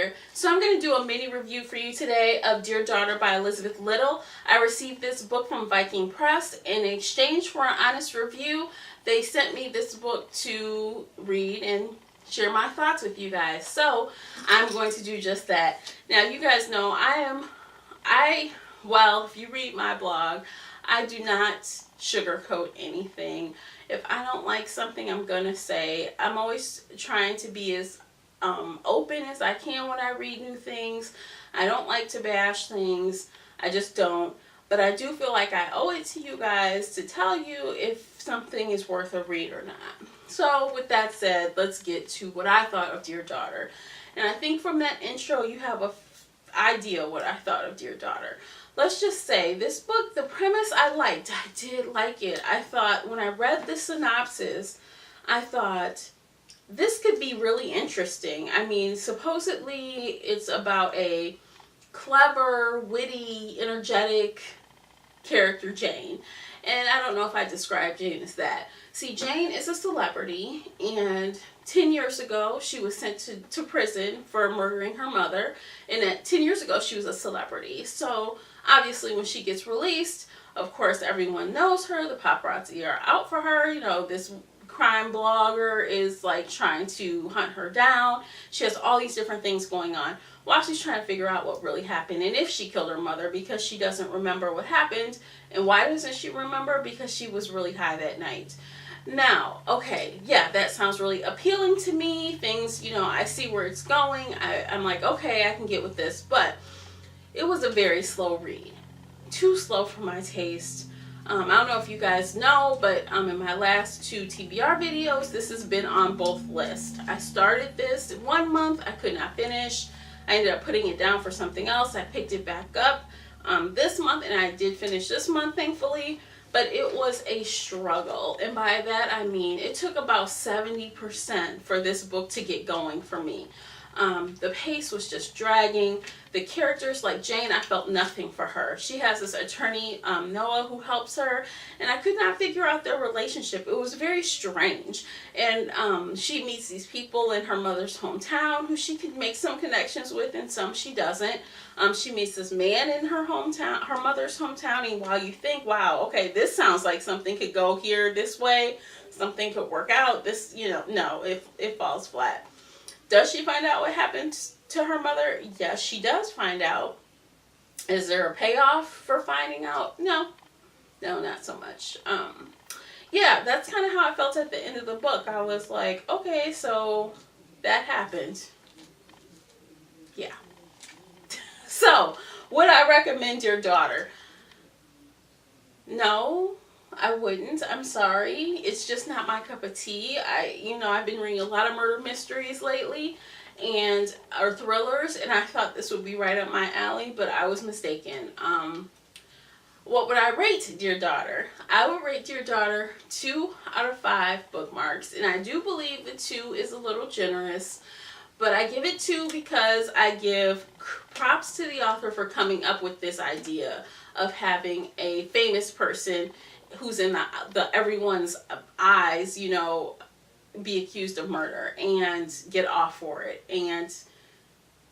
here. So I'm going to do a mini review for you today of Dear Daughter by Elizabeth Little. I received this book from Viking Press. In exchange for an honest review, they sent me this book to read and share my thoughts with you guys. So I'm going to do just that. Now, you guys know well, if you read my blog, I do not sugarcoat anything. If I don't like something, I'm going to say. I'm always trying to be as open as I can when I read new things. I don't like to bash things. I just don't. But I do feel like I owe it to you guys to tell you if something is worth a read or not. So with that said, let's get to what I thought of Dear Daughter. And I think from that intro, you have an idea what I thought of Dear Daughter. Let's just say this book, the premise I liked. I did like it. I thought when I read the synopsis, I thought this could be really interesting. I mean, supposedly it's about a clever, witty, energetic character, Jane. And I don't know if I described Jane as that. See, Jane is a celebrity, and 10 years ago, she was sent to prison for murdering her mother. And 10 years ago, she was a celebrity. So, obviously, when she gets released, of course, everyone knows her. The paparazzi are out for her. You know, this crime blogger is like trying to hunt her down. She has all these different things going on while she's trying to figure out what really happened and if she killed her mother, because she doesn't remember what happened. And why doesn't she remember? Because she was really high that night. Now, okay, yeah, that sounds really appealing to me. Things, you know, I see where it's going. I'm like, okay, I can get with this. But it was a very slow read. Too slow for my taste. I don't know if you guys know, but in my last 2 TBR videos, this has been on both lists. I started this in 1 month. I could not finish. I ended up putting it down for something else. I picked it back up this month, and I did finish this month, thankfully. But it was a struggle. And by that, I mean it took about 70% for this book to get going for me. The pace was just dragging. The characters, like Jane, I felt nothing for her. She has this attorney, Noah, who helps her, and I could not figure out their relationship. It was very strange. And she meets these people in her mother's hometown who she can make some connections with, and some she doesn't. She meets this man in her hometown, her mother's hometown, and while you think, wow, okay, this sounds like something could go here this way, something could work out, this, you know, no, it falls flat. Does she find out what happened to her mother? Yes, she does find out. Is there a payoff for finding out? No, not so much. Yeah, that's kind of how I felt at the end of the book. I was like, okay, so that happened. Yeah. So, would I recommend Dear Daughter? No, I wouldn't. I'm sorry. It's just not my cup of tea. I've been reading a lot of murder mysteries lately or thrillers, and I thought this would be right up my alley, but I was mistaken. What would I rate Dear Daughter? I would rate Dear Daughter 2 out of 5 bookmarks, and I do believe the 2 is a little generous, but I give it 2 because I give props to the author for coming up with this idea of having a famous person who's in the everyone's eyes, you know, be accused of murder and get off for it, and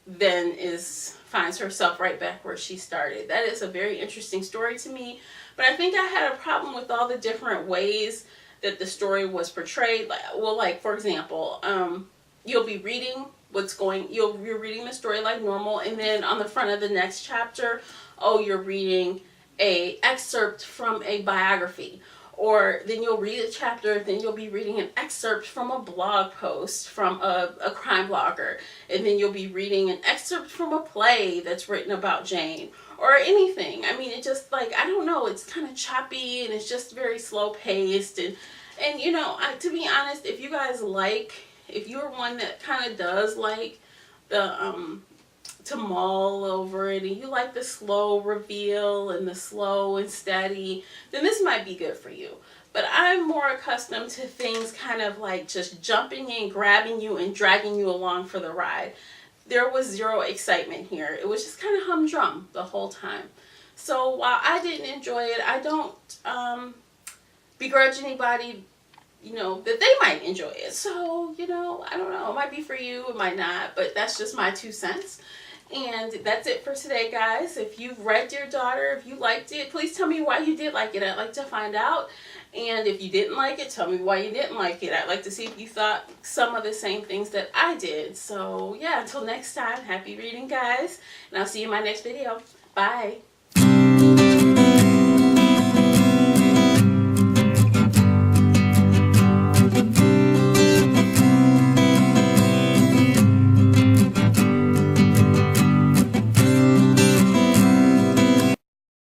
then finds herself right back where she started. That is a very interesting story to me, but I think I had a problem with all the different ways that the story was portrayed. Like for example, you'll be reading you're reading the story like normal, and then on the front of the next chapter, you're reading a excerpt from a biography, or then you'll read a chapter, then you'll be reading an excerpt from a blog post from a crime blogger, and then you'll be reading an excerpt from a play that's written about Jane, or anything. I mean, it just, like, I don't know, it's kind of choppy, and it's just very slow paced, and you know, to be honest, if you're one that kind of does like the to mull over it, and you like the slow reveal and the slow and steady, then this might be good for you. But I'm more accustomed to things kind of like just jumping in, grabbing you, and dragging you along for the ride. There was zero excitement here. It was just kind of humdrum the whole time. So while I didn't enjoy it, I don't begrudge anybody you know, that they might enjoy it. So, you know, I don't know. It might be for you, it might not, but that's just my 2 cents. And that's it for today, guys. If you've read Dear Daughter, if you liked it, please tell me why you did like it. I'd like to find out. And if you didn't like it, tell me why you didn't like it. I'd like to see if you thought some of the same things that I did. So, yeah, until next time, happy reading, guys. And I'll see you in my next video. Bye.